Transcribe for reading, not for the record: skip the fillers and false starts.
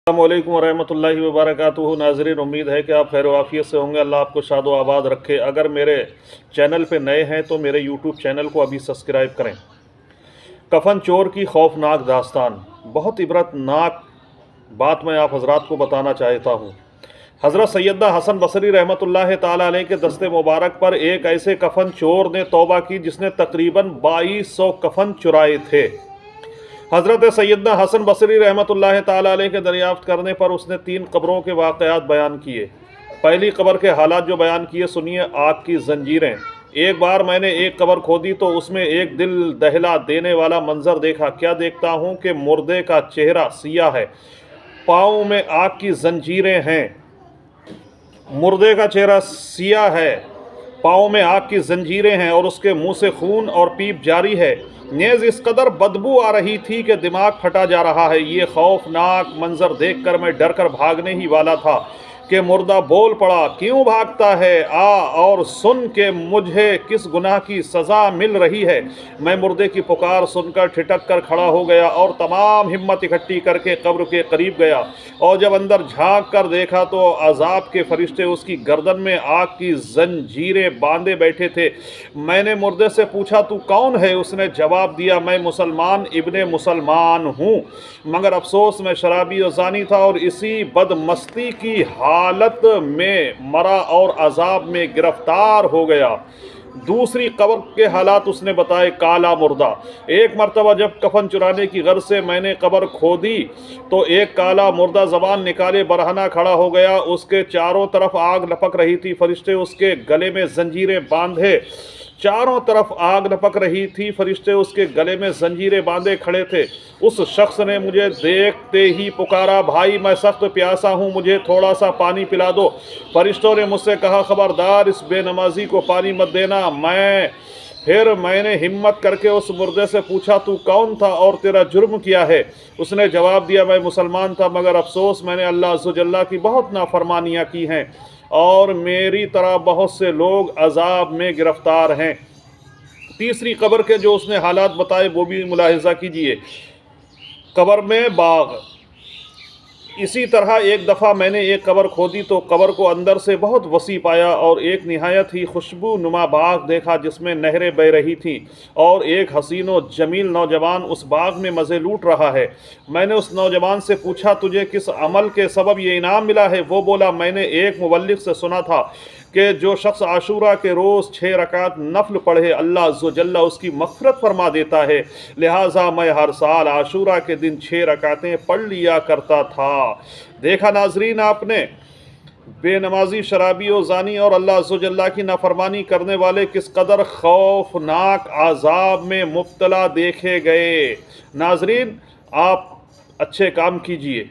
अस्सलामुअलैकुम वरहमतुल्लाहि वबरकातुहू। नाज़रीन, उम्मीद है कि आप खैर वाफ़ियत से होंगे। अल्लाह आपको शाद व आबाद रखे। अगर मेरे चैनल पे नए हैं तो मेरे यूट्यूब चैनल को अभी सब्सक्राइब करें। कफन चोर की खौफनाक दास्तान, बहुत इबरतनाक बात मैं आप हज़रात को बताना चाहता हूँ। हज़रत सैयदना हसन बसरी रहमतुल्लाह ताला अलैह के दस्ते मुबारक पर एक ऐसे कफन चोर ने तौबा की जिसने तकरीबन 2200 कफन चुराए थे। हज़रत सैयदना हसन बसरी रहमतुल्लाह ताला अलैह के दरियाफ्त करने पर उसने 3 कब्रों के वाक़यात बयान किए। पहली कब्र के हालात जो बयान किए सुनिए। आग की जंजीरें। एक बार मैंने एक कब्र खोदी तो उसमें एक दिल दहला देने वाला मंजर देखा। क्या देखता हूँ कि मुर्दे का चेहरा सियाह है, पाँव में आग की जंजीरें हैं। मुर्दे का चेहरा सियाह है, पाँव में आग की जंजीरें हैं और उसके मुंह से खून और पीप जारी है। नेज़ इस कदर बदबू आ रही थी कि दिमाग फटा जा रहा है। ये खौफनाक मंजर देखकर मैं डर कर भागने ही वाला था कि मुर्दा बोल पड़ा, क्यों भागता है? आ और सुन के मुझे किस गुनाह की सज़ा मिल रही है। मैं मुर्दे की पुकार सुनकर ठिठक कर खड़ा हो गया और तमाम हिम्मत इकट्ठी करके कब्र के करीब गया और जब अंदर झांक कर देखा तो अजाब के फरिश्ते उसकी गर्दन में आग की जंजीरें बांधे बैठे थे। मैंने मुर्दे से पूछा, तू कौन है? उसने जवाब दिया, मैं मुसलमान इब्ने मुसलमान हूँ, मगर अफसोस मैं शराबी और ज़ानी था और इसी बदमस्ती की हालत में मरा और अजाब में गिरफ्तार हो गया। दूसरी कब्र के हालात उसने बताए। काला मुर्दा। एक मरतबा जब कफन चुराने की गर्ज से मैंने कब्र खोदी तो एक काला मुर्दा ज़बान निकाले बरहना खड़ा हो गया। उसके चारों तरफ आग लपक रही थी। फरिश्ते उसके गले में जंजीरें बांधे चारों तरफ आग लपक रही थी। फरिश्ते उसके गले में जंजीरें बांधे खड़े थे। उस शख्स ने मुझे देखते ही पुकारा, भाई मैं सख्त प्यासा हूँ, मुझे थोड़ा सा पानी पिला दो। फरिश्तों ने मुझसे कहा, खबरदार इस बेनमाजी को पानी मत देना। फिर मैंने हिम्मत करके उस मुर्दे से पूछा, तू कौन था और तेरा जुर्म क्या है? उसने जवाब दिया, मैं मुसलमान था, मगर अफसोस मैंने अल्लाह अज़्ज़ व जल्ला की बहुत नाफरमानियाँ की हैं और मेरी तरह बहुत से लोग अजाब में गिरफ्तार हैं। तीसरी कब्र के जो उसने हालात बताए वो भी मुलाहिज़ा कीजिए। कब्र में बाग। इसी तरह एक दफ़ा मैंने एक कब्र खोदी तो कब्र को अंदर से बहुत वसी पाया और एक निहायत ही खुशबू नुमा बाग देखा जिसमें नहरें बह रही थीं और एक हसीन व जमील नौजवान उस बाग में मज़े लूट रहा है। मैंने उस नौजवान से पूछा, तुझे किस अमल के सबब ये इनाम मिला है? वो बोला, मैंने एक मुबल्लिग से सुना था कि जो शख्स आशूरा के रोज़ 6 रकात नफल पढ़े अल्लाह अज़्ज़ व जल्ला उसकी मग़फ़िरत फरमा देता है। लिहाजा मैं हर साल आशूरा के दिन 6 रकातें पढ़ लिया करता था। देखा नाजरीन आपने, बेनमाजी, शराबी और ज़ानी और अल्लाह अज़्ज़ व जल्ला की नाफरमानी करने वाले किस कदर खौफनाक आज़ाब में मुब्तला देखे गए। नाजरीन, आप अच्छे काम कीजिए।